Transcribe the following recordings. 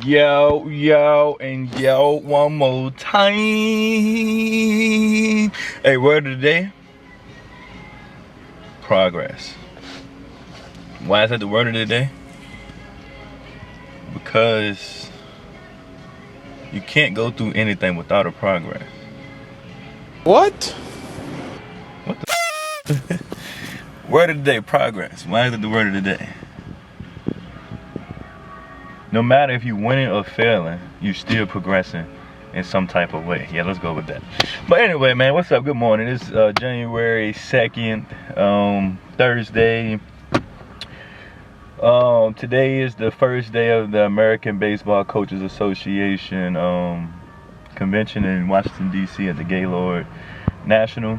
Yo, one more time. Hey, word of the day? Progress. Why is that the word of the day? Because you can't go through anything without a progress. What? What the word of the day, progress. Why is it the word of the day? No matter if you're winning or failing, you're still progressing in some type of way. Yeah, let's go with that. But anyway, man, what's up? Good morning. It's January 2nd, Thursday. Today is the first day of the American Baseball Coaches Association convention in Washington D.C. at the Gaylord National.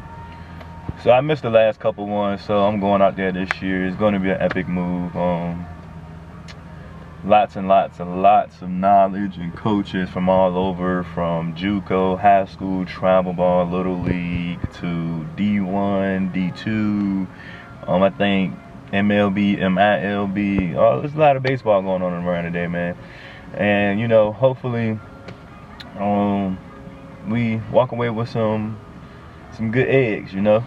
So I missed the last couple ones, so I'm going out there this year. It's going to be an epic move. Lots and lots of knowledge and coaches from all over, from JUCO, high school, travel ball, little league, to D1, D2, I think MLB, MILB. Oh, there's a lot of baseball going on around today, man. And you know, hopefully, we walk away with some good eggs. You know,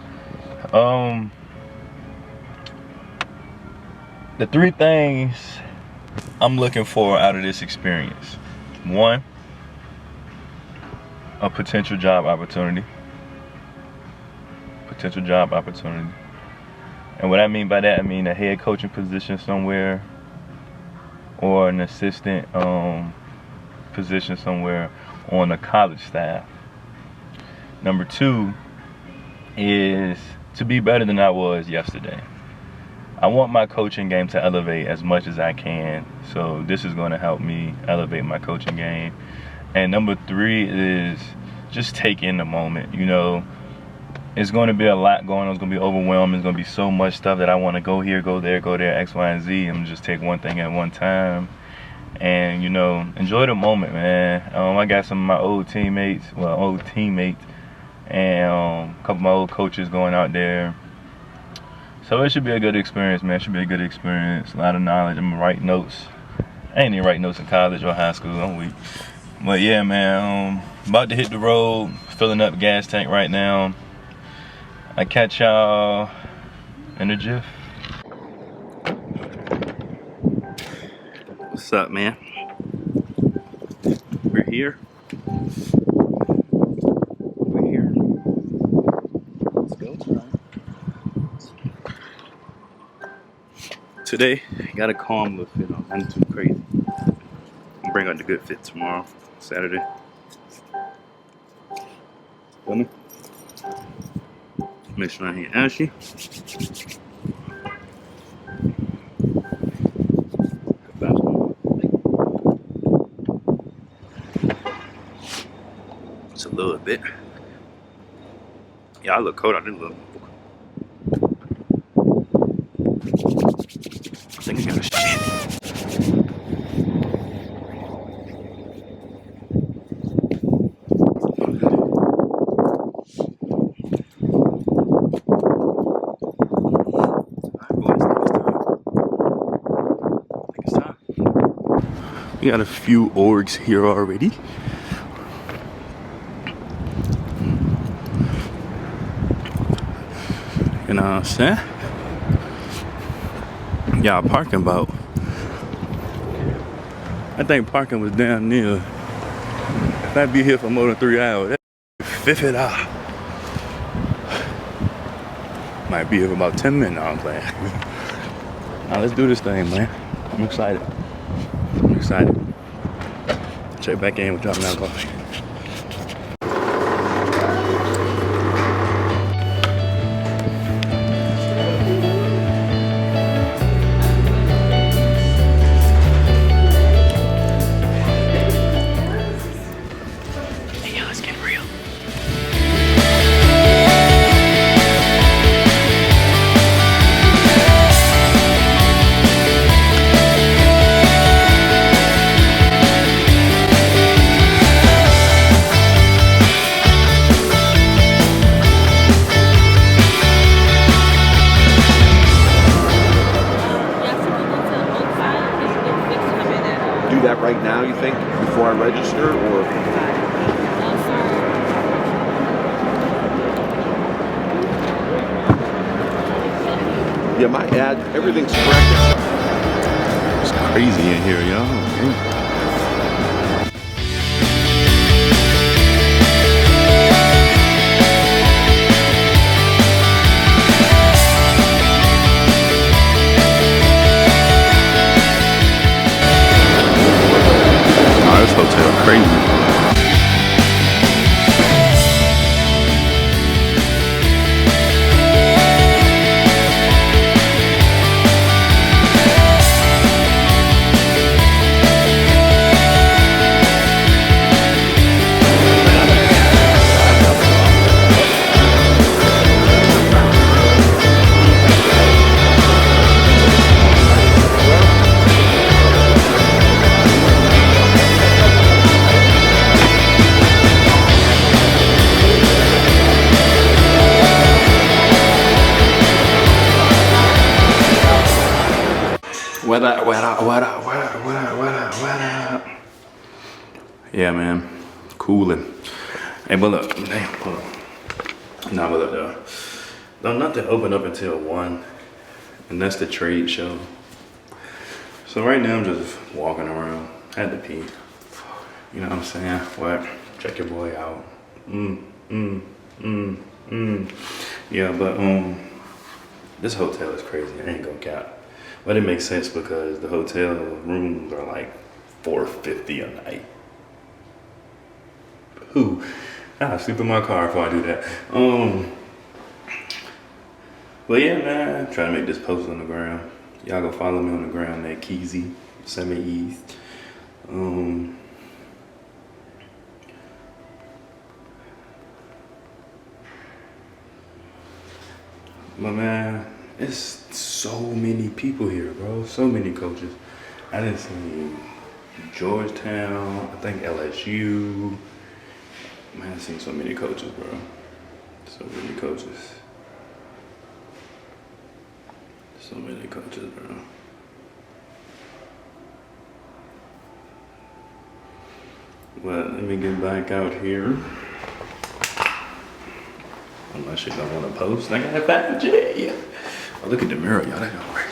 the three things I'm looking for out of this experience. One, a potential job opportunity. Potential job opportunity. And what I mean by that, I mean a head coaching position somewhere, or an assistant position somewhere on the college staff. Number two is to be better than I was yesterday. I want my coaching game to elevate as much as I can, so this is going to help me elevate my coaching game. And number three is just take in the moment. You know, it's going to be a lot going on. It's going to be overwhelming. It's going to be so much stuff that I want to go here, go there, X, Y, and Z. I'm just take one thing at one time, and you know, enjoy the moment, man. I got some of my old teammates, and a couple of my old coaches going out there. So it should be a good experience, man. It should be a good experience. A lot of knowledge. I'm gonna write notes. I ain't even write notes in college or high school. I'm weak. But yeah, man. About to hit the road. Filling up gas tank right now. I catch y'all in the jiff. What's up, man? We're here. Let's go. Today, got a calm little fit on, nothing too crazy. I'll bring out the good fit tomorrow, Saturday. Feel me? Make sure I ain't ashy. It's a little bit. Yeah, I look cold. I didn't look. I think I got a shit. We got a few orgs here already. You know what I'm saying? Y'all parking about. I think parking was down near. If I'd be here for more than 3 hours, that'd be $50. Might be here for about 10 minutes. I'm playing. Now let's do this thing, man. I'm excited. Check back in with dropping down coffee. before I register, or? Yeah, my ad, everything's correct. It's crazy in here, y'all. Oh, this hotel crazy. What up? Yeah, man, coolin'. Hey, but look, nah, but look, though, nothing open up until 1, and that's the trade show. So right now I'm just walking around. Had to pee. You know what I'm saying? What? Check your boy out. Yeah, but this hotel is crazy. I ain't gonna cap. But it makes sense because the hotel rooms are like $450 a night. Who? I sleep in my car if I do that. But yeah, man, trying to make this post on the ground. Y'all go follow me on the ground at Keezy, Semi East. But man, it's so many people here, bro. So many coaches. I didn't see Georgetown, I think LSU. Man, I've seen so many coaches, bro. So many coaches. So many coaches, bro. But let me get back out here. Unless you don't want to post, I got 5G. Oh, look at the mirror, y'all. That go crazy.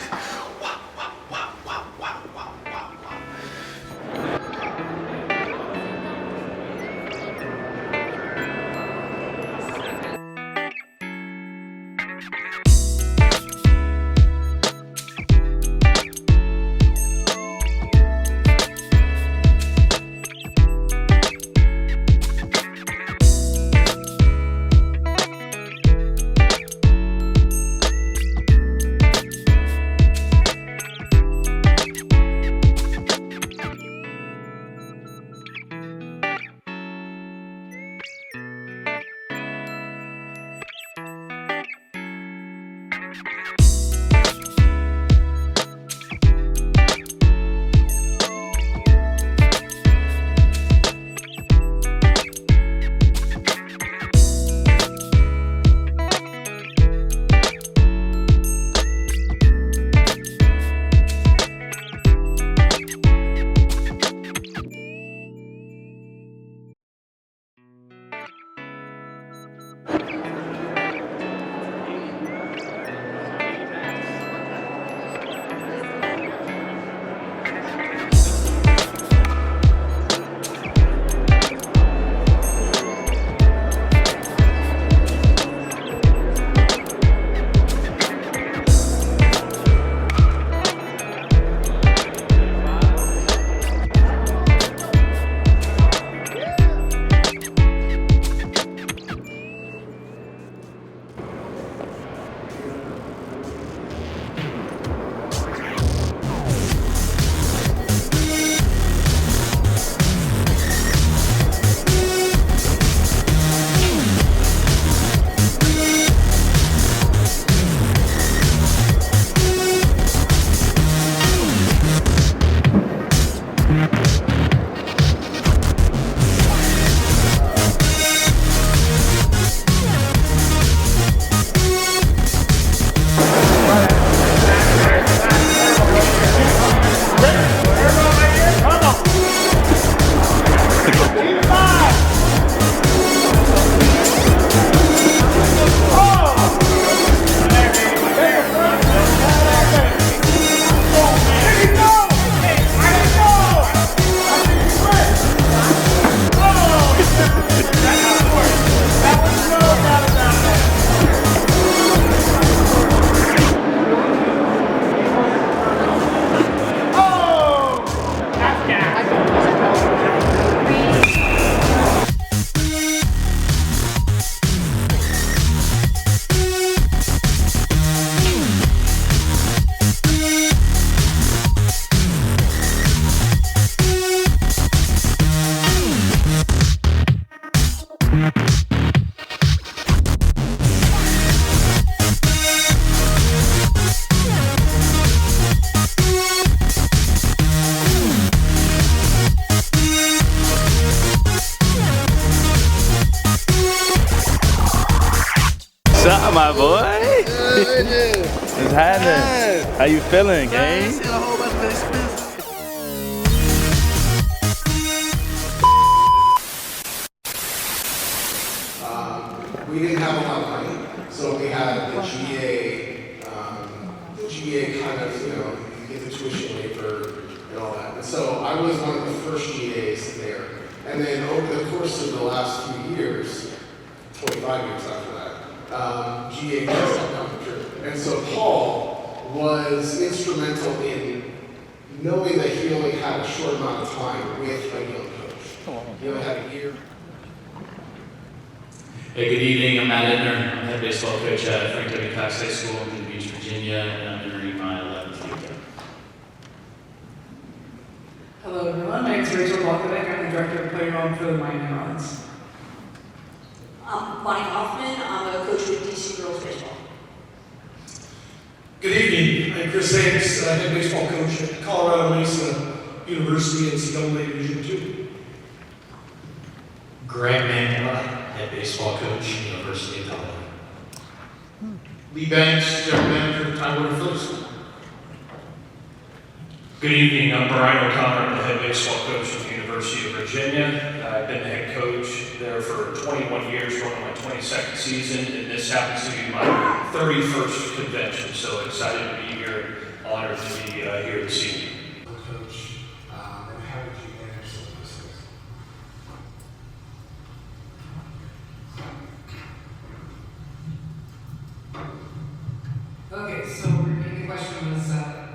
What's up, my boy? What's happening? How you feeling, gang? We didn't have a lot of money, so we had the GA kind of, you know, you get the tuition waiver and all that. And so I was one of the first GAs there. And then over the course of the last few years, 25 years after that, GA has kept coming through. And so Paul was instrumental in knowing that he only had a short amount of time with a young coach. He only had a year. Hey, good evening. I'm Matt Edner. I'm head baseball coach at Frank W. Cox High School in Newton Beach, Virginia, and I'm entering my 11th year. Hello, everyone. My name is Rachel Balkovec. I'm the director of player development for the Miami Marlins. I'm Bonnie Hoffman. I'm a coach with D.C. girls baseball. Good evening. I'm Chris Hanks, head baseball coach at Colorado Mesa University NCAA Division II. Greg Manuela, head baseball coach, University of Colorado. Lee Banks, general manager of Tidewater Phillies. Good evening, I'm Brian O'Connor, I'm the head baseball coach at the University of Virginia. I've been the head coach there for 21 years, going on my 22nd season, and this happens to be my 31st convention, so excited to be here, honored to be here this evening. Coach, and how did you manage some of those things? Okay, so the question was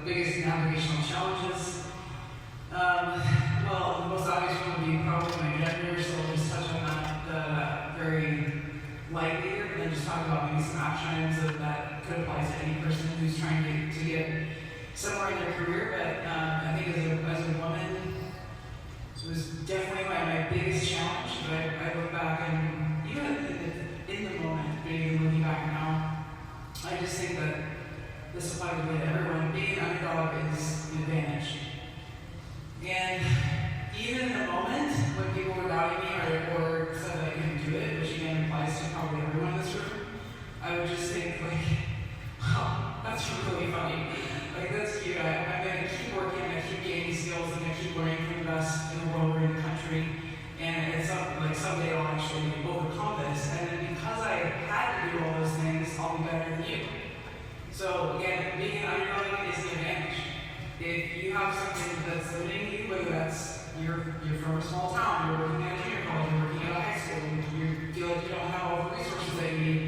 biggest navigational challenges. Well, the most obvious one would be probably my gender, so we'll just touch on that very lightly here, and then just talk about maybe some action items that could apply to any person who's trying to get somewhere in their career. But I think as a woman, it was definitely my biggest challenge. But I look back and even in the moment, being looking back now, I just think that this applies to everyone. Being an underdog is an advantage. And even in the moment when people were doubting me or said that I couldn't do it, which again applies to probably everyone in this room, I would just think like, oh, that's really funny. Like that's cute. I'm gonna keep working, I'm gonna keep gaining skills, I'm gonna keep learning from the best in the world or in the country. And it's like someday I'll actually overcome this. And then because I had to do all those things, I'll be better than you. So again, being an underdog is an advantage. If you have something that's limiting you, whether that's you're from a small town, you're working at a junior college, you're working at a high school, you feel like you don't have all the resources that you need.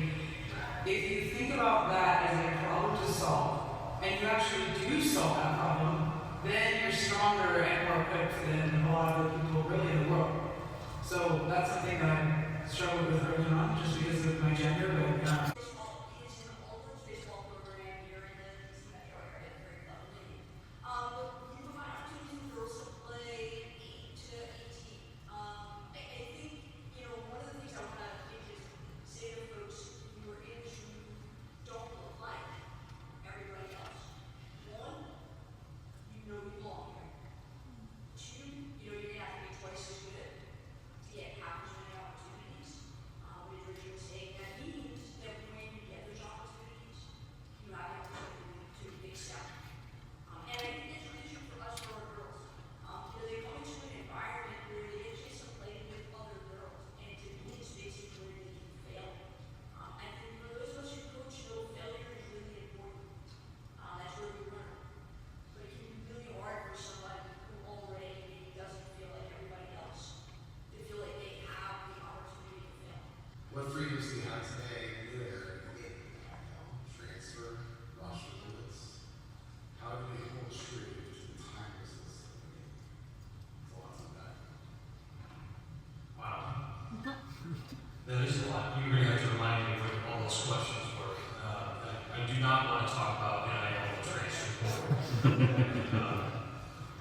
If you think about that as a problem to solve, and you actually do solve that problem, then you're stronger and more equipped than a lot of the people really in the world. So that's something that I struggled with early on, just because of my gender, but What freedoms do you have today there in transfer, roster limits? How do we hold true to the timelessness of the game? Thoughts on that? Wow. That is a lot. You're going to have to remind me what all those questions were. I do not want to talk about NIL transfer portal.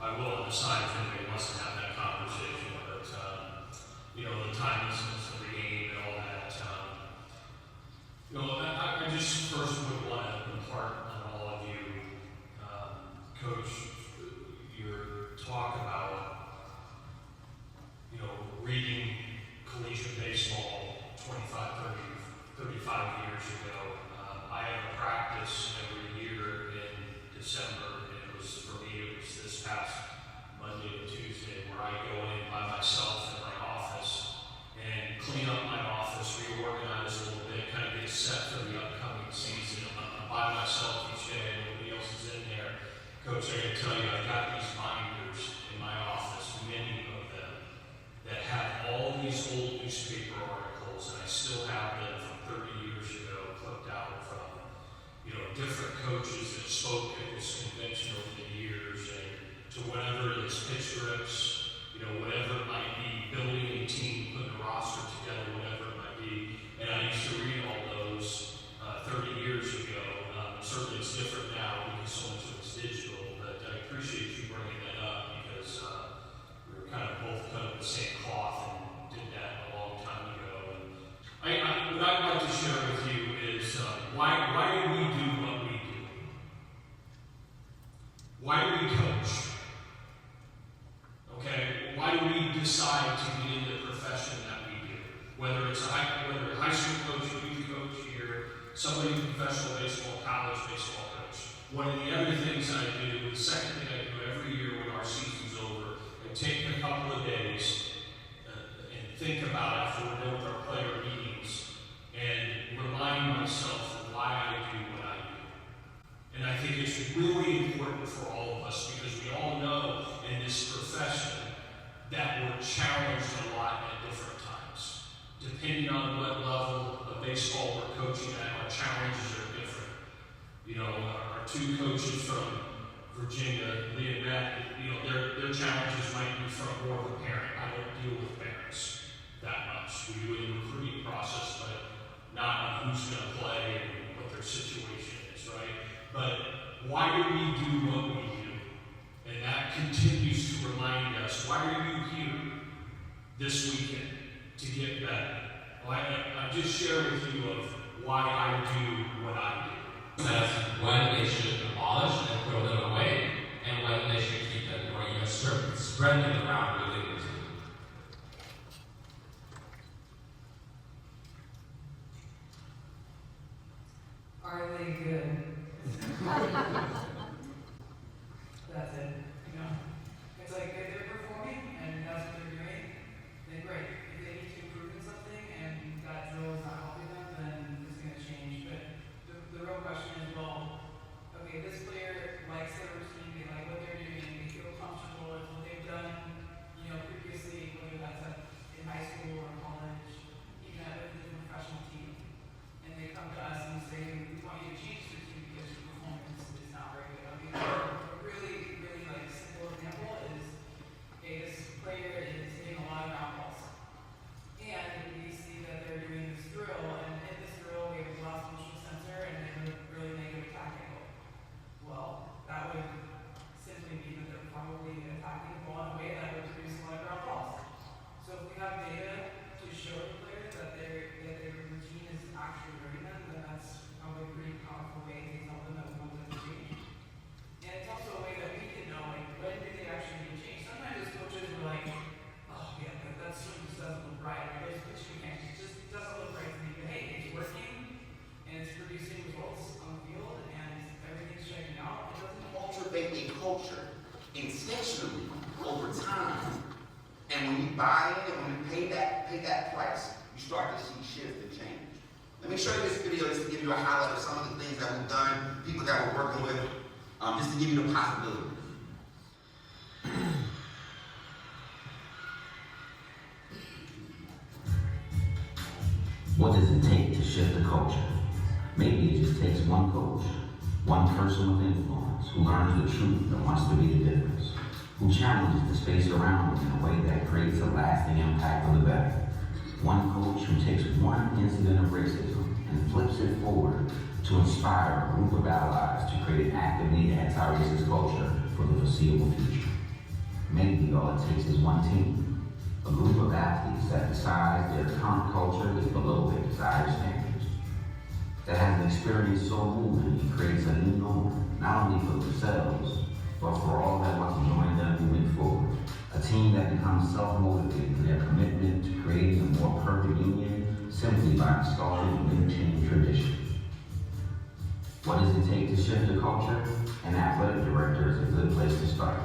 I will decide if anybody wants to have that conversation, but the timelessness of the game and all that. I just first would want to impart on all of you, Coach, your talk about, reading collegiate baseball 25, 30, 35 years. years ago. I have a practice every year in December, and for me, it was this past Monday and Tuesday, where I go in by myself in my office and clean up my office, reorganize a little bit, kind of get set for the upcoming season. I'm by myself each day, nobody else is in there. Coach, I can tell you, I've got these binders in my office, many of them, that have all these old newspaper articles, and I still have them from 30 years ago, clipped out from, different coaches that spoke at this convention over the years, and to whatever it is, pitch rips, whatever it might be, building a team, putting a roster together, whatever it might be. And I used to read all those 30 years ago. Certainly it's different now because so much of it's digital, but I appreciate you bringing that up because we were kind of both cut of the same cloth and did that a long time ago. And what I'd like to share with you is why do we do what we do? Why do we coach? Okay, why do we decide to get into the profession that we do? Whether it's a high school coach, a youth coach here, somebody in professional baseball, college baseball coach. One of the other things I do, the second thing I do every year when our season's over, I take a couple of days and think about after we're done with our player meetings and remind myself of why I do what I do. And I think it's really important for all of us because we all know in this profession that we're challenged a lot at different times. Depending on what level of baseball we're coaching at, our challenges are different. Our two coaches from Virginia, Lee and Matt, their challenges might be from more of a parent. I don't deal with parents that much. We do it in the recruiting process, but not on who's going to play and what their situation is, right? But why do we do what we do? And that continues to remind us, why are you here this weekend to get better? Well, I just share with you of why I do what I do. That's when they should abolish and throw them away, and when they should keep them, or even spread them around with leaders. Are they good? That's it. It's like if they're performing and that's what they're doing, then great. If they need to improve in something and that drill is not helping them, then it's going to change. But the real question is, well, okay, this player likes their routine, they like what they're doing, they feel comfortable with what they've done, previously, whether that's in high school or college, even at a different professional team. And they come to us and say, we want you to change your team because your performance is not very good. A really, really simple example is, okay, this player is hitting a lot of ground balls. And we see that they're doing this drill, and in this drill we have a lost motion sensor and they have a really negative attack angle. Well, that would simply mean that they're probably attacking the ball in a way that would produce a lot of ground balls. So if we have data to show the players that their routine is actually hurting them, then that's probably a pretty powerful way to tell them that we want them to change. And it's also a way that we can know, when do they actually need to change. Sometimes as coaches we're like, oh yeah, that swing just doesn't look right. Those pitch mechanics just doesn't look right to me. But hey, it's working and it's producing results on the field and everything's checking out. It doesn't cultivate a culture intentionally over time. And when you buy in and when you pay that price, you start to see shift and change. Let me show you this video just to give you a highlight of some of the things that we've done, people that we're working with, just to give you the possibilities. What does it take to shift the culture? Maybe it just takes one coach, one person with influence, who learns the truth and wants to be the difference, who challenges the space around them in a way that creates a lasting impact for the better. One coach who takes one incident of racism and flips it forward to inspire a group of allies to create an actively anti-racist culture for the foreseeable future. Maybe all it takes is one team, a group of athletes that decides their current culture is below their desired standards, that has an experience so moving it creates a new norm, not only for themselves, but for all that want to join them moving forward. A team that becomes self-motivated in their commitment to creating a more perfect union simply by installing a new team tradition. What does it take to shift the culture? An athletic director is a good place to start.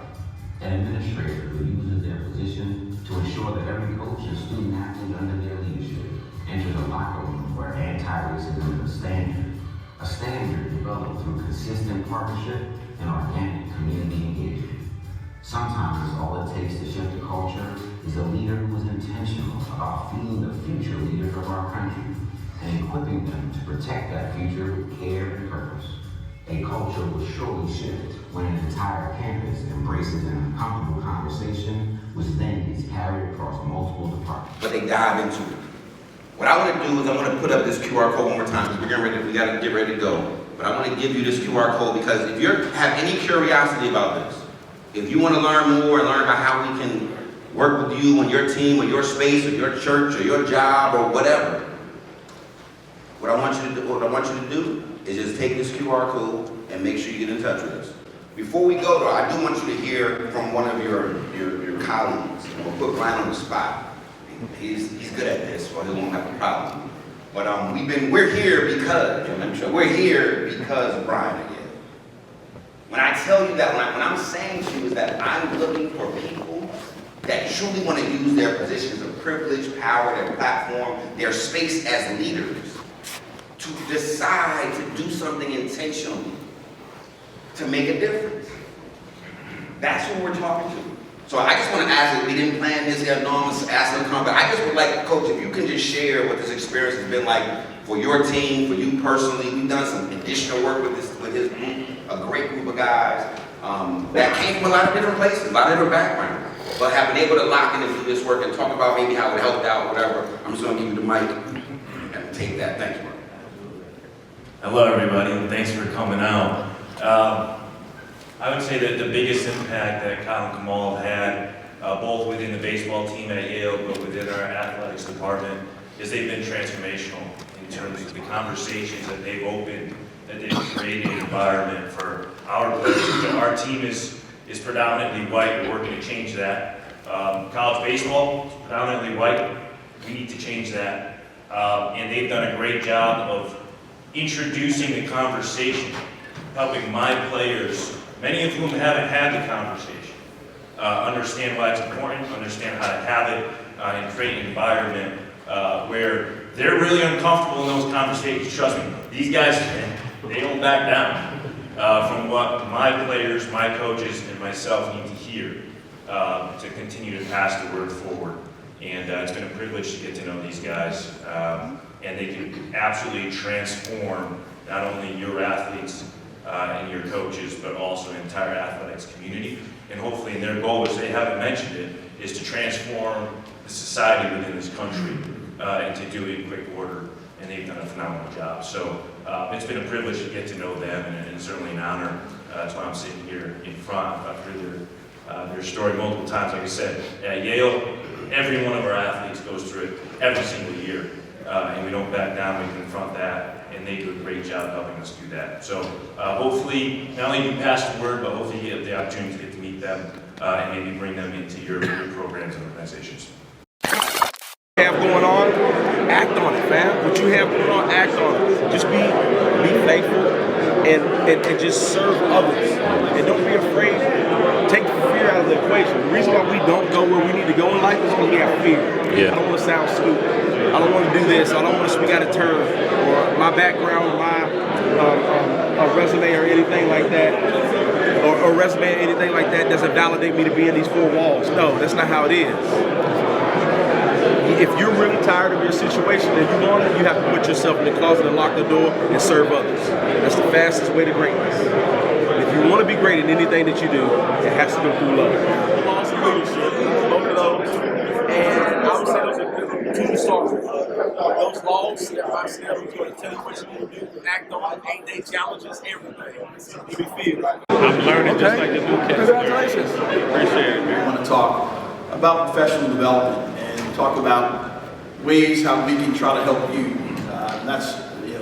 An administrator who uses their position to ensure that every coach and student athlete under their leadership enters a locker room where anti-racism is a standard developed through consistent partnership and organic community engagement. Sometimes all it takes to shift the culture is a leader who is intentional about feeding the future leaders of our country and equipping them to protect that future with care and purpose. A culture will surely shift when an entire campus embraces an uncomfortable conversation, which then gets carried across multiple departments. But they dive into it. What I want to do is I want to put up this QR code one more time because we got to get ready to go. But I want to give you this QR code because if you have any curiosity about this, if you want to learn more and learn about how we can work with you on your team or your space or your church or your job or whatever, what I want you to do is just take this QR code and make sure you get in touch with us. Before we go though, I do want you to hear from one of your colleagues. We'll put Brian on the spot. He's good at this, so he won't have a problem. But we're here because of Brian again. When I tell you that, when I'm saying to you is that I'm looking for people that truly want to use their positions of privilege, power, their platform, their space as leaders to decide to do something intentionally to make a difference. That's what we're talking to. So I just want to ask that we didn't plan this here, no one's asking to come, but I just would like, Coach, if you can just share what this experience has been like for your team, for you personally. We've done some additional work with his group, a great group of guys that came from a lot of different places, a lot of different backgrounds, but have been able to lock in and do this work and talk about maybe how it helped out, whatever. I'm just going to give you the mic and take that. Thank you. Hello, everybody, and thanks for coming out. I would say that the biggest impact that Kyle and Kamal have had, both within the baseball team at Yale, but within our athletics department, is they've been transformational in terms of the conversations that they've opened, that they've created an environment for our players. Our team is predominantly white. We're working to change that. College baseball is predominantly white. We need to change that. And they've done a great job of introducing the conversation, helping my players, many of whom haven't had the conversation, understand why it's important, understand how to have it, and create an environment where they're really uncomfortable in those conversations. Trust me, these guys, they don't back down from what my players, my coaches, and myself need to hear to continue to pass the word forward. And it's been a privilege to get to know these guys. And they can absolutely transform not only your athletes and your coaches, but also the entire athletics community. And hopefully, in their goal, which they haven't mentioned it, is to transform the society within this country and to do it in quick order. And they've done a phenomenal job. So it's been a privilege to get to know them, and certainly an honor. That's why I'm sitting here in front. I've heard their story multiple times. Like I said, at Yale, every one of our athletes goes through it every single year. And we don't back down, we confront that, and they do a great job helping us do that. So hopefully, not only do you pass the word, but hopefully you get the opportunity to get to meet them and maybe bring them into your programs and organizations. Have going on, act on it, fam. What you have going on, act on it. Just be thankful and just serve others. And don't be afraid. Take the fear out of the equation. The reason why we don't go where we need to go in life is because we have fear. Yeah. I don't want to sound stupid. I don't want to do this. I don't want to speak out of turn, or my background, or my resume, or anything like that, or resume, or anything like that doesn't validate me to be in these four walls. No, that's not how it is. If you're really tired of your situation and you want it, you have to put yourself in the closet and lock the door and serve others. That's the fastest way to greatness. If you want to be great in anything that you do, it has to go through love. Laws of leadership, both of those, and I would say those are two to start with. Those laws, step by step, is going to tell you what you need to do, act on it, 8-day challenges, everything. You be feel. I'm learning just like the new cats. Congratulations. Appreciate it, man. I want to talk about professional development and talk about ways how we can try to help you.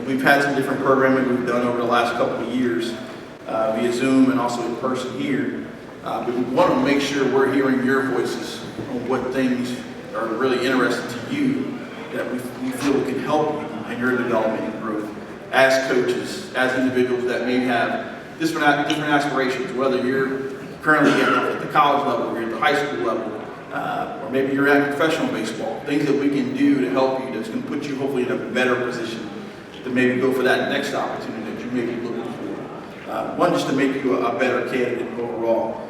We've had some different programming we've done over the last couple of years via Zoom and also in person here. But we want to make sure we're hearing your voices on what things are really interesting to you that we feel we can help you in your development and growth. as coaches, as individuals that may have different aspirations, whether you're currently at the college level, or you're at the high school level, or maybe you're at professional baseball, things that we can do to help you that's going to put you hopefully in a better position to maybe go for that next opportunity that you may be looking for. One, just to make you a better candidate overall.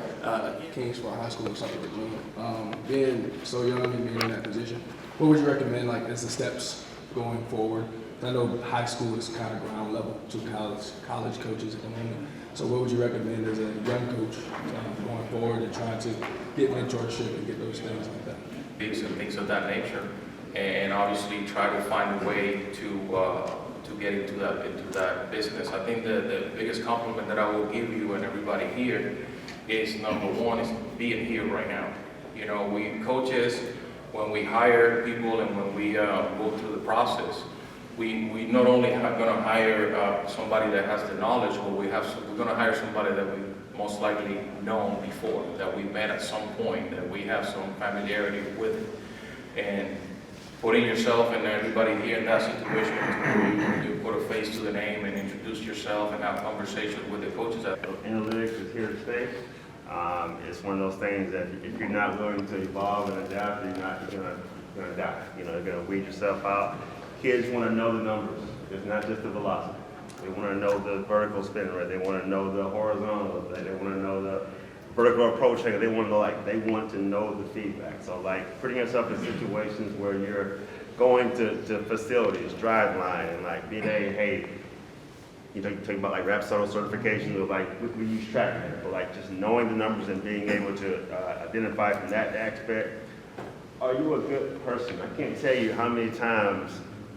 Kingsford High School or something like that. Being so young and being in that position, what would you recommend like as the steps going forward? I know high school is kind of ground level to college coaches at the moment. So what would you recommend as a young coach going forward and trying to get mentorship and get those things like that? Things of that nature, and obviously try to find a way to get into that business. I think the biggest compliment that I will give you and everybody here is number one is being here right now. You know, we coaches, when we hire people and when we go through the process, we not only are going to hire somebody that has the knowledge, but we're going to hire somebody that we most likely known before, that we met at some point, that we have some familiarity with, and putting yourself and everybody here in that situation where you put a face to the name and introduce yourself and have conversations with the coaches. Analytics is here to stay. It's one of those things that if you're not willing to evolve and adapt, you're gonna die. You know, you're gonna weed yourself out. Kids want to know the numbers. It's not just the velocity. They want to know the vertical spin rate. They want to know the horizontal. They want to know the vertical approach angle. They want to know the feedback. So like putting yourself in situations where you're going to facilities, drive line, and like being hey, you know, you talk about like rap certification, or like we use TrackMan, but like just knowing the numbers and being able to identify from that aspect. Are you a good person? I can't tell you how many times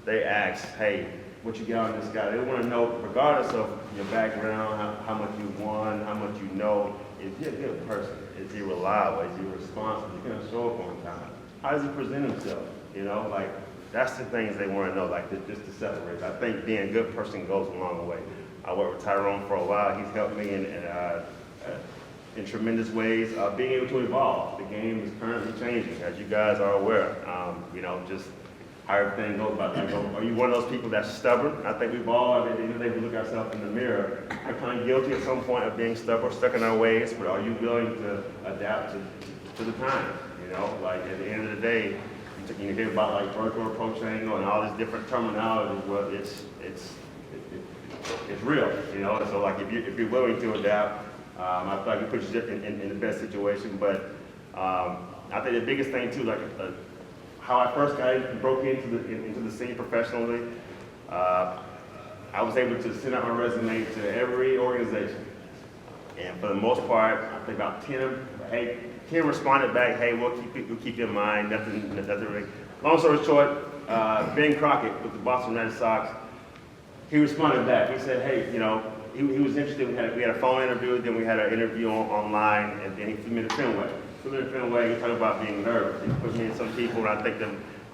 they ask, hey, what you got on this guy? They want to know, regardless of your background, how much you won, how much you know, is he a good person? Is he reliable? Is he responsible? Is he going to show up on time? How does he present himself? You know, like, that's the things they want to know, like, just to separate. I think being a good person goes a long way. I worked with Tyrone for a while. He's helped me in tremendous ways, being able to evolve. The game is currently changing, as you guys are aware. You know, just how everything goes about. Like, are you one of those people that's stubborn? I think we've all, at the end of the day, we look ourselves in the mirror, are kind of guilty at some point of being stubborn, stuck in our ways, but are you willing to adapt to the times? You know, like at the end of the day, you hear about like vertical approach angle and all this different terminology. Well, it's real, you know. And so like if you're willing to adapt, I feel like it puts you in the best situation. But I think the biggest thing too, like how I first broke into the scene professionally, I was able to send out my resume to every organization, and for the most part, I think about 10 responded back, hey, we'll keep you in mind, nothing really. Long story short, Ben Crockett with the Boston Red Sox, he responded back. He said, hey, you know, he was interested. We had a phone interview, then we had an interview online, and then he flew me to Fenway. He talked about being nervous. He put me in some people, and I think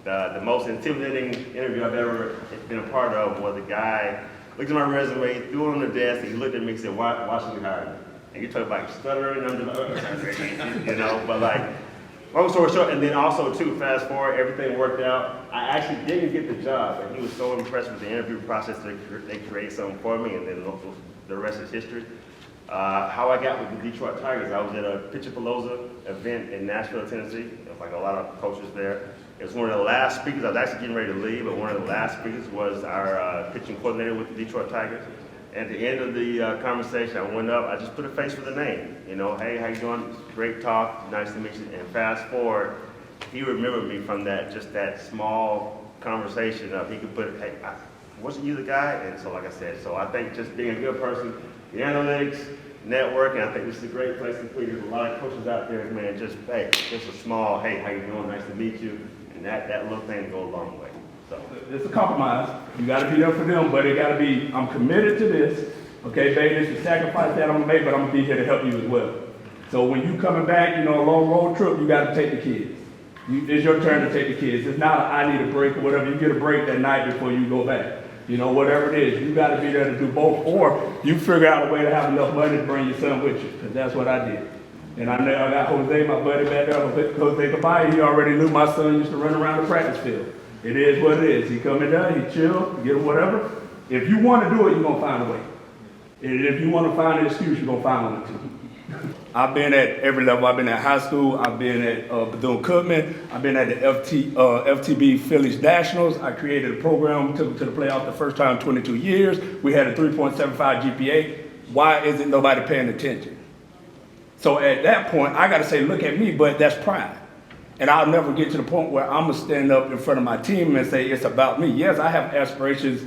the most intimidating interview I've ever been a part of was a guy looked at my resume, threw it on the desk, and he looked at me and said, why should we hire you? And you talk about stuttering, I'm just you know, but like, long story short, and then also too, fast forward, everything worked out. I actually didn't get the job, but he was so impressed with the interview process that they created something for me, and then the rest is history. How I got with the Detroit Tigers, I was at a Pitchapalooza event in Nashville, Tennessee. There was like a lot of coaches there. It was one of the last speakers. I was actually getting ready to leave, but one of the last speakers was our pitching coordinator with the Detroit Tigers. At the end of the conversation, I went up, I just put a face with a name. You know, hey, how you doing? Great talk, nice to meet you. And fast forward, he remembered me from just that small conversation of, he could put, hey, wasn't you the guy? And so like I said, so I think just being a good person, the analytics, networking, I think this is a great place to be. There's a lot of coaches out there, man, just a small, hey, how you doing? Nice to meet you. And that little thing goes a long way. So. It's a compromise. You got to be there for them, but it got to be, I'm committed to this. Okay, baby, it's a sacrifice that I'm going to make, but I'm going to be here to help you as well. So when you coming back, you know, a long road trip, you got to take the kids. It's your turn to take the kids. It's not I need a break or whatever. You get a break that night before you go back. You know, whatever it is, you got to be there to do both, or you figure out a way to have enough money to bring your son with you, because that's what I did. And I know I got Jose, my buddy back there, Jose Cabaya, he already knew my son used to run around the practice field. It is what it is. He come in there, he chill, get him whatever, If you want to do it, you're going to find a way. And if you want to find an excuse, you're going to find one too. I've been at every level. I've been at high school. I've been at Bethune-Cookman. I've been at the FTB Phillies Nationals. I created a program, took them to the playoffs the first time in 22 years. We had a 3.75 GPA. Why isn't nobody paying attention? So at that point, I got to say, look at me, but that's pride. And I'll never get to the point where I'm going to stand up in front of my team and say, it's about me. Yes, I have aspirations.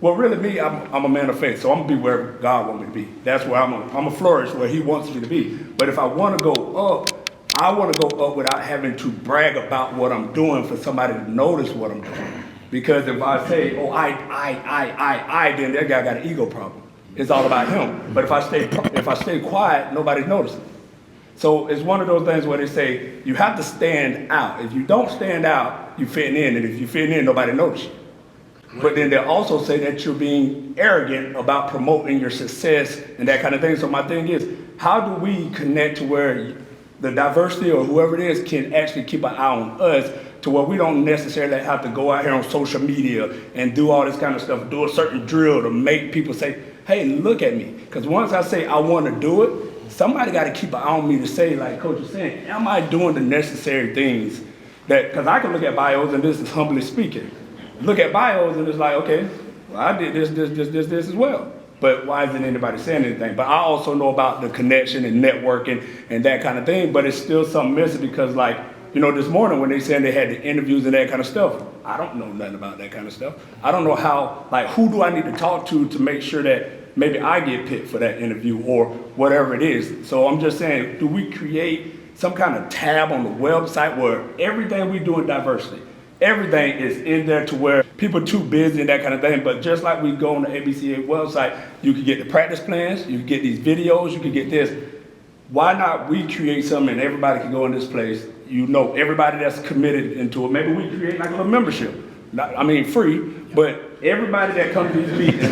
Well, really, me, I'm a man of faith, so I'm gonna be where God wants me to be. That's where I'm gonna flourish, where He wants me to be. But if I want to go up, I want to go up without having to brag about what I'm doing for somebody to notice what I'm doing. Because if I say, oh, I, then that guy got an ego problem. It's all about him. But if I stay quiet, nobody's noticing. So it's one of those things where they say you have to stand out. If you don't stand out, you fit in, and if you fit in, nobody notices you. But then they also say that you're being arrogant about promoting your success and that kind of thing. So my thing is, how do we connect to where the diversity or whoever it is can actually keep an eye on us to where we don't necessarily have to go out here on social media and do all this kind of stuff, do a certain drill to make people say, hey, look at me. Because once I say I want to do it, somebody got to keep an eye on me to say, like Coach was saying, am I doing the necessary things that, because I can look at bios, and this is humbly speaking, look at bios and it's like, okay, well, I did this as well. But why isn't anybody saying anything? But I also know about the connection and networking and that kind of thing, but it's still something missing because, like, you know, this morning when they said they had the interviews and that kind of stuff, I don't know nothing about that kind of stuff. I don't know how, like, who do I need to talk to make sure that maybe I get picked for that interview or whatever it is. So I'm just saying, do we create some kind of tab on the website where everything we do in diversity, everything is in there to where people are too busy and that kind of thing. But just like we go on the ABCA website, you can get the practice plans, you can get these videos, you can get this. Why not we create something and everybody can go in this place? You know, everybody that's committed into it. Maybe we create like a membership. Not, I mean, free, but everybody that comes to these meetings. I'm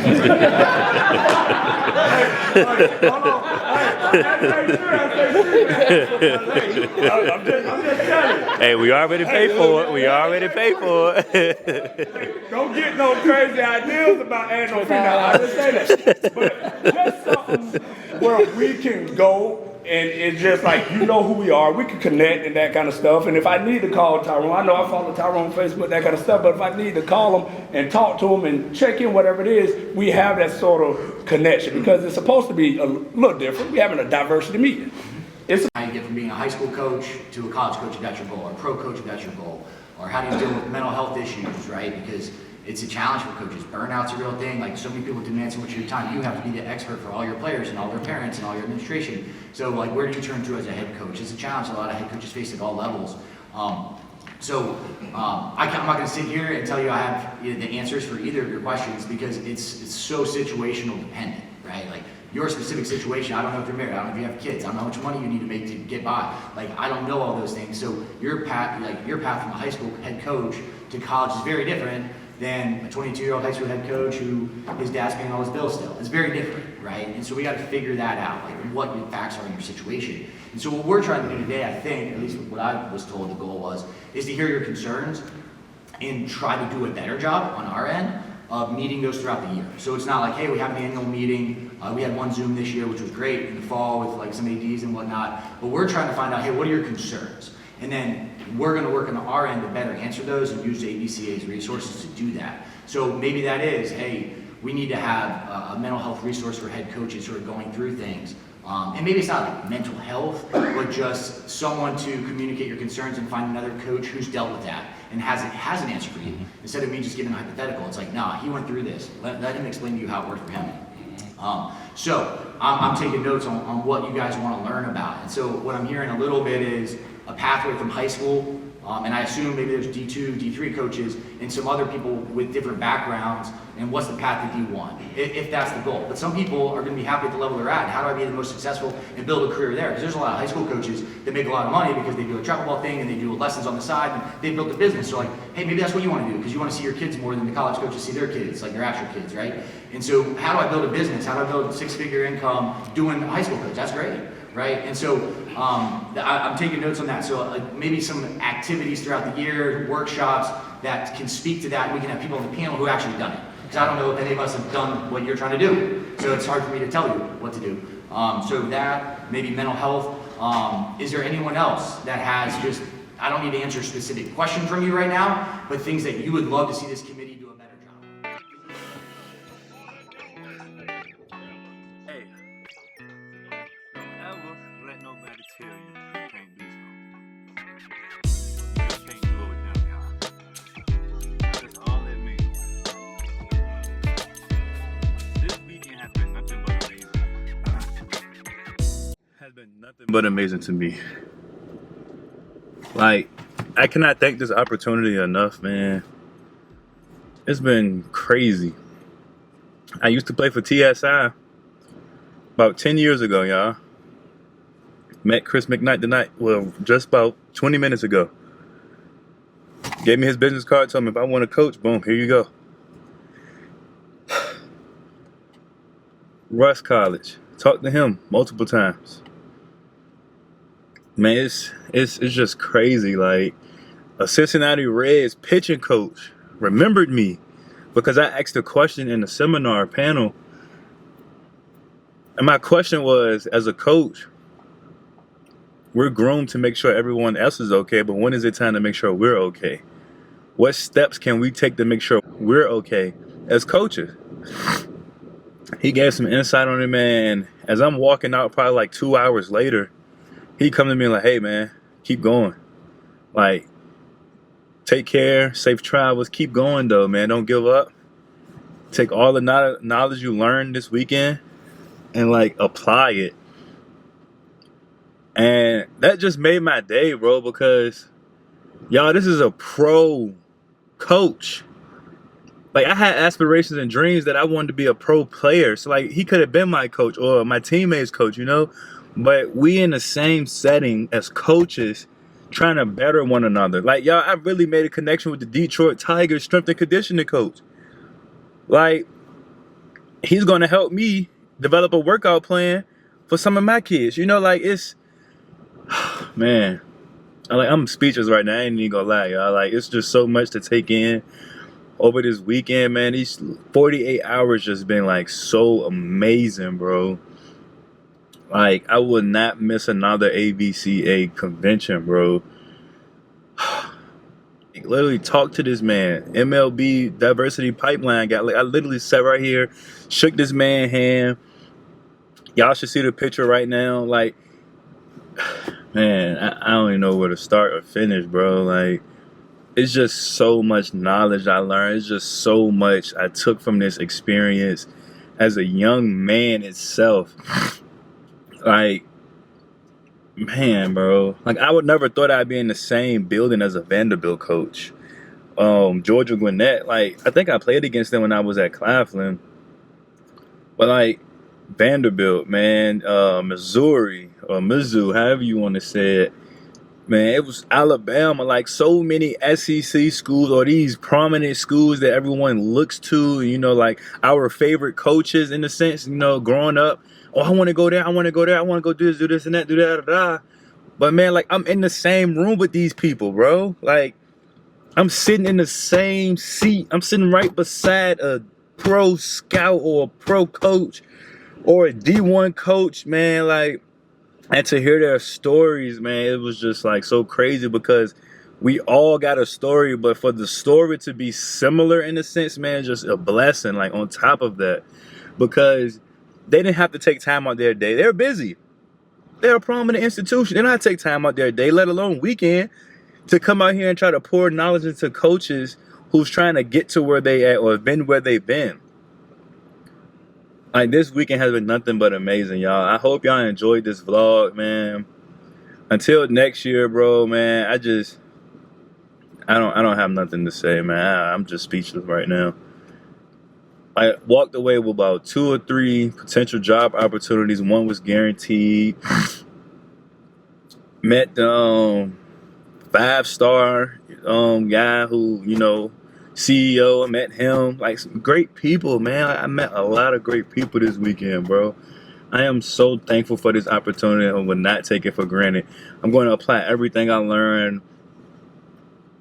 just telling you. Hey, we already paid for it. We already paid for it. Don't get no crazy ideas about adding no fee. Now, I just say that. But just something where we can go and it's just like, you know who we are. We can connect and that kind of stuff. And if I need to call Tyrone, I know I follow Tyrone on Facebook, that kind of stuff. But if I need to call him and talk to him and check in, whatever it is, we have that sort of connection because it's supposed to be a little different. We're having a diversity meeting. How you get from being a high school coach to a college coach if that's your goal, or a pro coach if that's your goal, or how do you deal with mental health issues, right? Because it's a challenge for coaches. Burnout's a real thing. Like, so many people demand so much of your time. You have to be the expert for all your players and all their parents and all your administration. So, like, where do you turn to as a head coach? It's a challenge a lot of head coaches face at all levels. I'm not going to sit here and tell you I have the answers for either of your questions because it's so situational dependent, right? Like, your specific situation, I don't know if you're married, I don't know if you have kids, I don't know how much money you need to make to get by. Like, I don't know all those things. So your path from a high school head coach to college is very different than a 22-year-old high school head coach who his dad's paying all his bills still. It's very different, right? And so we got to figure that out, like what the facts are in your situation. And so what we're trying to do today, I think, at least what I was told the goal was, is to hear your concerns and try to do a better job on our end of meeting those throughout the year. So it's not like, hey, we have an annual meeting. We had one Zoom this year, which was great in the fall with like some ADs and whatnot. But we're trying to find out, hey, what are your concerns? And then we're going to work on our end to better answer those and use ABCA's resources to do that. So maybe that is, hey, we need to have a mental health resource for head coaches who are going through things. And maybe it's not like mental health, but just someone to communicate your concerns and find another coach who's dealt with that and has an answer for you. Instead of me just giving a hypothetical, it's like, nah, he went through this. Let him explain to you how it worked for him. I'm taking notes on what you guys want to learn about. And so what I'm hearing a little bit is a pathway from high school, and I assume maybe there's D2, D3 coaches, and some other people with different backgrounds, and what's the path to D1, if that's the goal. But some people are going to be happy at the level they're at, and how do I be the most successful and build a career there? Because there's a lot of high school coaches that make a lot of money because they do a travel ball thing, and they do lessons on the side, and they built a business. So like, hey, maybe that's what you want to do, because you want to see your kids more than the college coaches see their kids, like their actual kids, right? And so how do I build a business? How do I build a six-figure income doing high school coach? That's great. Right? And so I'm taking notes on that. So maybe some activities throughout the year, workshops that can speak to that. And we can have people on the panel who actually done it. because I don't know if any of us have done what you're trying to do. So it's hard for me to tell you what to do. So that, maybe mental health. Is there anyone else that has just, I don't need to answer a specific question from you right now, but things that you would love to see this committee do a better job? Hey, don't ever let nobody tell you you can't do something. You just can't do it with them, y'all. That's all it means. This weekend has been nothing but amazing. Has been nothing but amazing to me. Like, I cannot thank this opportunity enough, man. It's been crazy. I used to play for TSI about 10 years ago, y'all. Met Chris McKnight tonight, well, just about 20 minutes ago. Gave me his business card, told me if I want to coach, boom, here you go. Russ College, talked to him multiple times. Man, it's just crazy. Like, a Cincinnati Reds pitching coach remembered me because I asked a question in the seminar panel. And my question was, as a coach, we're groomed to make sure everyone else is okay, but when is it time to make sure we're okay? What steps can we take to make sure we're okay as coaches? He gave some insight on it, man. As I'm walking out probably like 2 hours later, he come to me like, hey, man, keep going. Like, take care, safe travels, keep going though, man. Don't give up. Take all the knowledge you learned this weekend and like apply it. And that just made my day, bro, because y'all, this is a pro coach. Like, I had aspirations and dreams that I wanted to be a pro player. So like, he could have been my coach or my teammates' coach, you know? But we in the same setting as coaches trying to better one another. Like, y'all, I really made a connection with the Detroit Tigers strength and conditioning coach. Like, he's going to help me develop a workout plan for some of my kids. You know, like, it's, man, I'm speechless right now. I ain't even gonna lie, y'all. Like, it's just so much to take in over this weekend, man. These 48 hours just been like so amazing, bro. Like, I would not miss another ABCA convention, bro. Literally talk to this man. MLB diversity pipeline guy. Like, I literally sat right here, shook this man's hand. Y'all should see the picture right now. Like, man, I don't even know where to start or finish, bro. Like, it's just so much knowledge I learned. It's just so much I took from this experience as a young man itself. Like, man, bro. Like, I would never thought I'd be in the same building as a Vanderbilt coach. Georgia Gwinnett. Like, I think I played against them when I was at Claflin. But, like, Vanderbilt, man, Missouri, or Mizzou, however you want to say it. Man, it was Alabama, like so many SEC schools or these prominent schools that everyone looks to, you know, like our favorite coaches in a sense, you know, growing up. Oh, I want to go there. I want to go there. I want to go do this and that, do that. But man, like, I'm in the same room with these people, bro. Like, I'm sitting in the same seat. I'm sitting right beside a pro scout or a pro coach or a D1 coach, man. Like, and to hear their stories, man, it was just like so crazy because we all got a story, but for the story to be similar in a sense, man, just a blessing. Like, on top of that, because they didn't have to take time out their day. They're busy. They're a prominent institution. They don't have to take time out their day, let alone weekend, to come out here and try to pour knowledge into coaches who's trying to get to where they at or have been where they've been. Like, this weekend has been nothing but amazing, y'all. I hope y'all enjoyed this vlog, man. Until next year, bro, man, I don't have nothing to say, man. I'm just speechless right now. I walked away with about 2 or 3 potential job opportunities. One was guaranteed. Met the 5-star guy who, you know, CEO. I met him. Like, some great people, man. I met a lot of great people this weekend, bro. I am so thankful for this opportunity and will not take it for granted. I'm going to apply everything I learned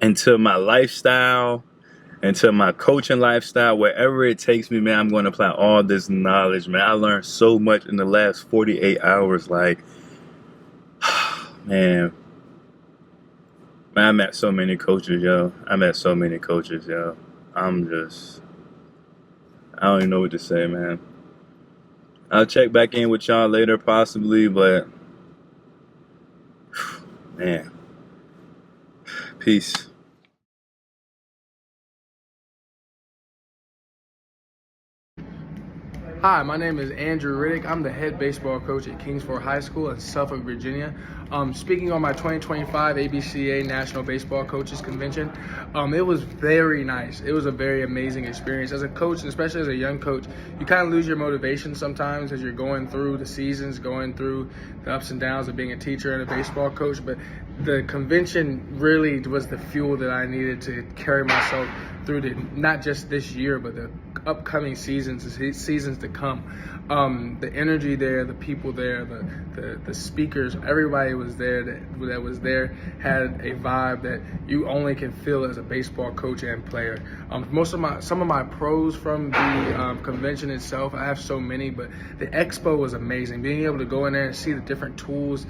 into my lifestyle, into my coaching lifestyle. Wherever it takes me, man, I'm going to apply all this knowledge, man. I learned so much in the last 48 hours. Like, man, I met so many coaches, yo. I don't even know what to say, man. I'll check back in with y'all later, possibly, but man, peace. Hi, my name is Andrew Riddick. I'm the head baseball coach at Kingsford High School in Suffolk, Virginia. Speaking on my 2025 ABCA National Baseball Coaches Convention, it was very nice. It was a very amazing experience. As a coach, especially as a young coach, you kind of lose your motivation sometimes as you're going through the seasons, going through the ups and downs of being a teacher and a baseball coach. But the convention really was the fuel that I needed to carry myself through not just this year, but the upcoming seasons, the seasons to come. The energy there, the people there, the speakers, everybody was there that was there had a vibe that you only can feel as a baseball coach and player. Some of my pros from the convention itself, I have so many, but the expo was amazing. Being able to go in there and see the different tools,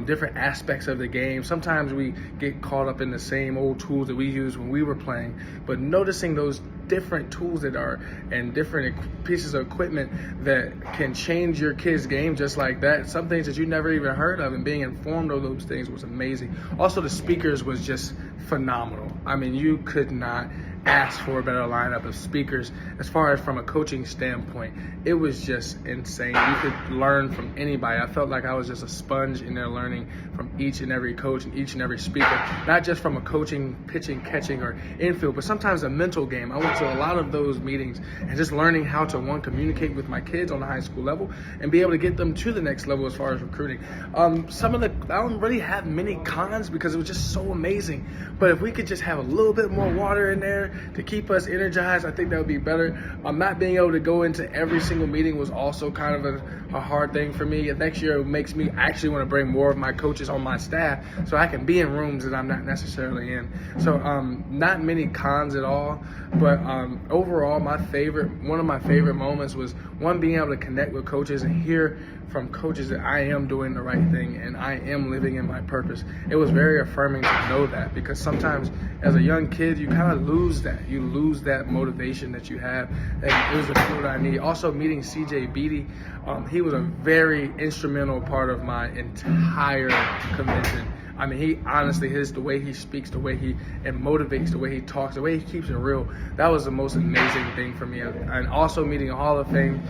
different aspects of the game. Sometimes we get caught up in the same old tools that we used when we were playing, but noticing those different tools that are and different pieces of equipment that can change your kid's game just like that. Some things that you never even heard of, and being informed of those things was amazing. Also, the speakers was just phenomenal. I mean, you could not ask for a better lineup of speakers as far as from a coaching standpoint. It was just insane. You could learn from anybody. I felt like I was just a sponge in there learning from each and every coach and each and every speaker, not just from a coaching, pitching, catching, or infield, but sometimes a mental game. I went to a lot of those meetings and just learning how to, one, communicate with my kids on the high school level and be able to get them to the next level as far as recruiting. I don't really have many cons because it was just so amazing, but if we could just have a little bit more water in there to keep us energized, I think that would be better. Not being able to go into every single meeting was also kind of a hard thing for me. Next year, it makes me actually want to bring more of my coaches on my staff so I can be in rooms that I'm not necessarily in. So not many cons at all, but overall, one of my favorite moments was, one, being able to connect with coaches and hear from coaches that I am doing the right thing and I am living in my purpose. It was very affirming to know that, because sometimes as a young kid, you kind of lose that. You lose that motivation that you have, and it was the fuel that I need. Also, meeting CJ Beatty, he was a very instrumental part of my entire convention. I mean, he honestly, the way he speaks, the way he motivates, the way he talks, the way he keeps it real, that was the most amazing thing for me. And also meeting a Hall of Fame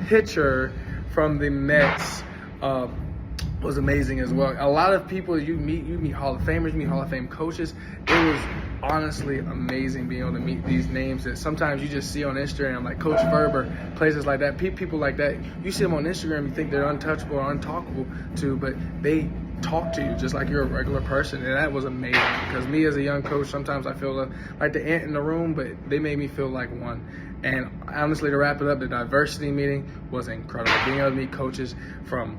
pitcher from the Mets was amazing as well. A lot of people you meet Hall of Famers, you meet Hall of Fame coaches. It was honestly amazing being able to meet these names that sometimes you just see on Instagram, like Coach Ferber, places like that. People like that, you see them on Instagram, you think they're untouchable or untalkable to, but they talk to you just like you're a regular person, and that was amazing. Because me as a young coach, sometimes I feel like the ant in the room, but they made me feel like one. And honestly, to wrap it up, the diversity meeting was incredible. Being able to meet coaches from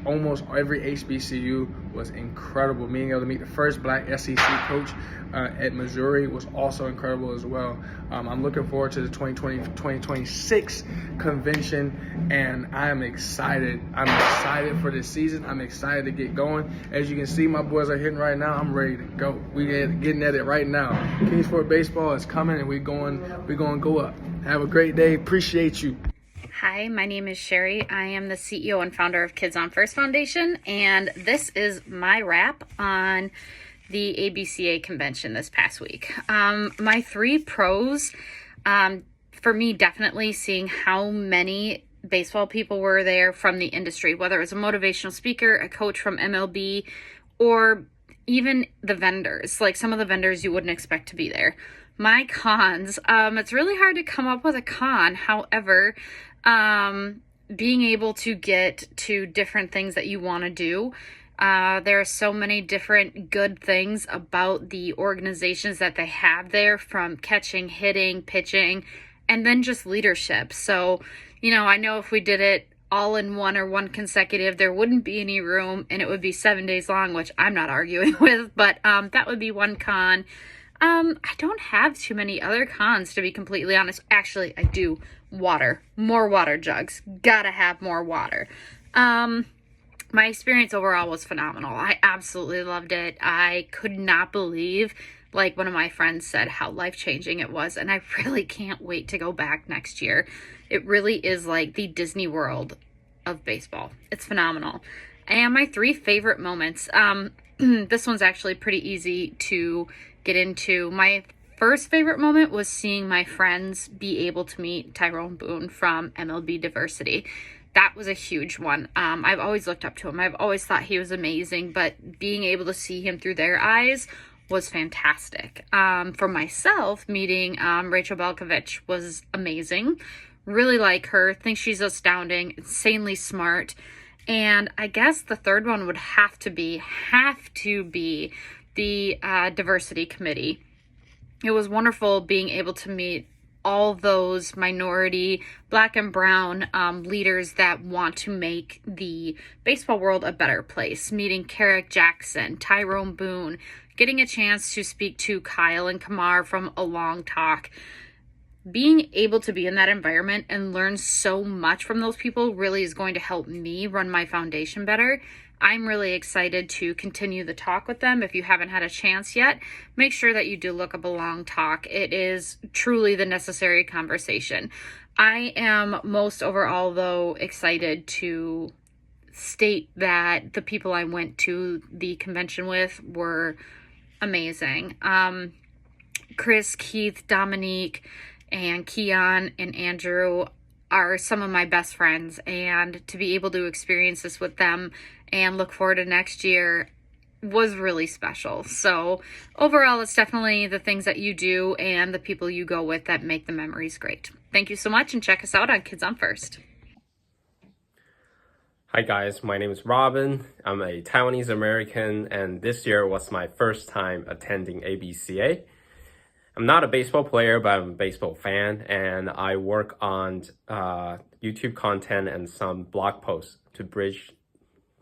almost every HBCU was incredible. Being able to meet the first black SEC coach at Missouri was also incredible as well. I'm looking forward to the 2026 convention, and I am excited. I'm excited for this season. I'm excited to get going. As you can see, my boys are hitting right now. I'm ready to go. We're getting at it right now. Kingsford baseball is coming, and we're going to go up. Have a great day. Appreciate you. Hi, my name is Sherry. I am the CEO and founder of Kids on First Foundation, and this is my wrap on the ABCA convention this past week. My three pros, for me, definitely seeing how many baseball people were there from the industry, whether it was a motivational speaker, a coach from MLB, or even the vendors, like some of the vendors you wouldn't expect to be there. My cons, it's really hard to come up with a con. However, being able to get to different things that you want to do. There are so many different good things about the organizations that they have there, from catching, hitting, pitching, and then just leadership. So, I know if we did it all in one or one consecutive, there wouldn't be any room and it would be 7 days long, which I'm not arguing with, but that would be one con. I don't have too many other cons, to be completely honest. Actually, I do. Water. More water jugs. Gotta have more water. My experience overall was phenomenal. I absolutely loved it. I could not believe, like one of my friends said, how life-changing it was, and I really can't wait to go back next year. It really is like the Disney World of baseball. It's phenomenal. And my 3 favorite moments, this one's actually pretty easy to get into. My first favorite moment was seeing my friends be able to meet Tyrone Boone from MLB Diversity. That was a huge one. I've always looked up to him. I've always thought he was amazing, but being able to see him through their eyes was fantastic. For myself, meeting Rachel Belkovich was amazing. Really like her. Think she's astounding, insanely smart. And I guess the third one would have to be the diversity committee. It was wonderful being able to meet all those minority, black and brown leaders that want to make the baseball world a better place. Meeting Carrick Jackson, Tyrone Boone, getting a chance to speak to Kyle and Kamar from A Long Talk. Being able to be in that environment and learn so much from those people really is going to help me run my foundation better. I'm really excited to continue the talk with them. If you haven't had a chance yet, make sure that you do look up A Long Talk. It is truly the necessary conversation. I am most overall, though, excited to state that the people I went to the convention with were amazing. Chris, Keith, Dominique, and Keon and Andrew are some of my best friends, and to be able to experience this with them and look forward to next year was really special. So overall, it's definitely the things that you do and the people you go with that make the memories great. Thank you so much, and check us out on Kids on First. Hi guys, my name is Robin. I'm a Taiwanese American, and this year was my first time attending ABCA. I'm not a baseball player, but I'm a baseball fan, and I work on YouTube content and some blog posts to bridge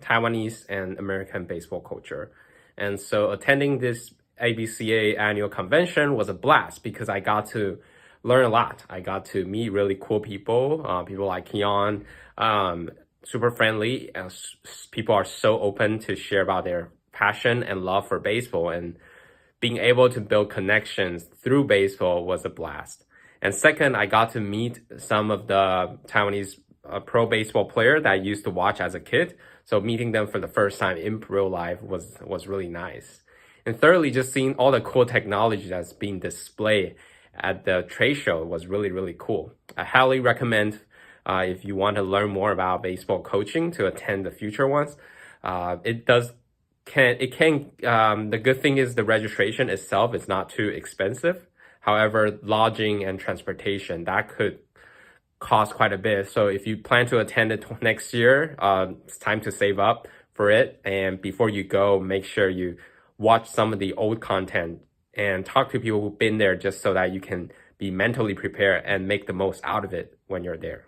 Taiwanese and American baseball culture. And so attending this ABCA annual convention was a blast because I got to learn a lot. I got to meet really cool people, people like Keon, super friendly. People are so open to share about their passion and love for baseball, and being able to build connections through baseball was a blast. And second, I got to meet some of the Taiwanese pro baseball players that I used to watch as a kid. So meeting them for the first time in real life was really nice. And thirdly, just seeing all the cool technology that's being displayed at the trade show was really, really cool. I highly recommend if you want to learn more about baseball coaching to attend the future ones. The good thing is the registration itself is not too expensive. However, lodging and transportation, that could cost quite a bit. So if you plan to attend it next year, it's time to save up for it. And before you go, make sure you watch some of the old content and talk to people who've been there, just so that you can be mentally prepared and make the most out of it when you're there.